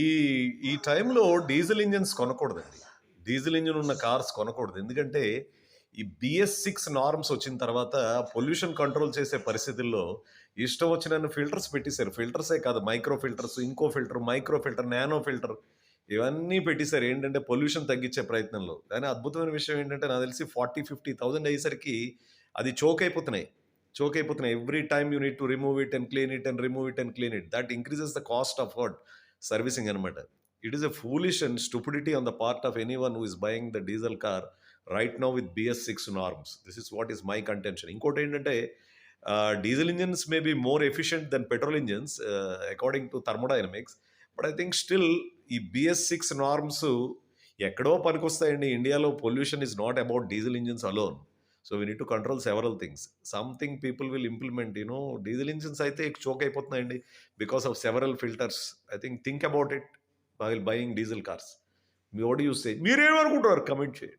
ఈ ఈ టైంలో డీజిల్ ఇంజిన్స్ కొనకూడదండి. డీజిల్ ఇంజిన్ ఉన్న కార్స్ కొనకూడదు. ఎందుకంటే ఈ BS6 నార్మ్స్ వచ్చిన తర్వాత పొల్యూషన్ కంట్రోల్ చేసే పరిస్థితుల్లో ఇష్టం వచ్చినన్ని ఫిల్టర్స్ పెట్టేశారు. ఫిల్టర్సే కాదు, మైక్రో ఫిల్టర్స్, ఇంకో filter, micro filter, nano filter ఇవన్నీ పెట్టేశారు. ఏంటంటే పొల్యూషన్ తగ్గించే ప్రయత్నంలో. కానీ అద్భుతమైన విషయం ఏంటంటే నాకు తెలిసి 40,000-50,000 అయ్యేసరికి అది చోక్ అయిపోతున్నాయి. చోక్ అయిపోతున్నాయి. Every time you need to remove it and clean it and remove it and clean it. That increases the cost of what? Servicing అనమాట. It is a foolish and stupidity on the part of anyone who is buying the diesel car right now with BS6 norms. This is what is my contention. ఇంకోటి ఏంటంటే diesel engines may be more efficient than petrol engines according to thermodynamics. But I think still ఈ BS6 norms ఎక్కడో పనికొస్తాయండి. ఇండియాలో pollution is not about diesel engines alone. So we need to control several things. Something people will implement. Diesel engines అయితే choke అయిపోతున్నాయండి because of several filters. I think about it while buying diesel cars. What do you say? మీరేమనుకుంటారు? Comment చేయండి.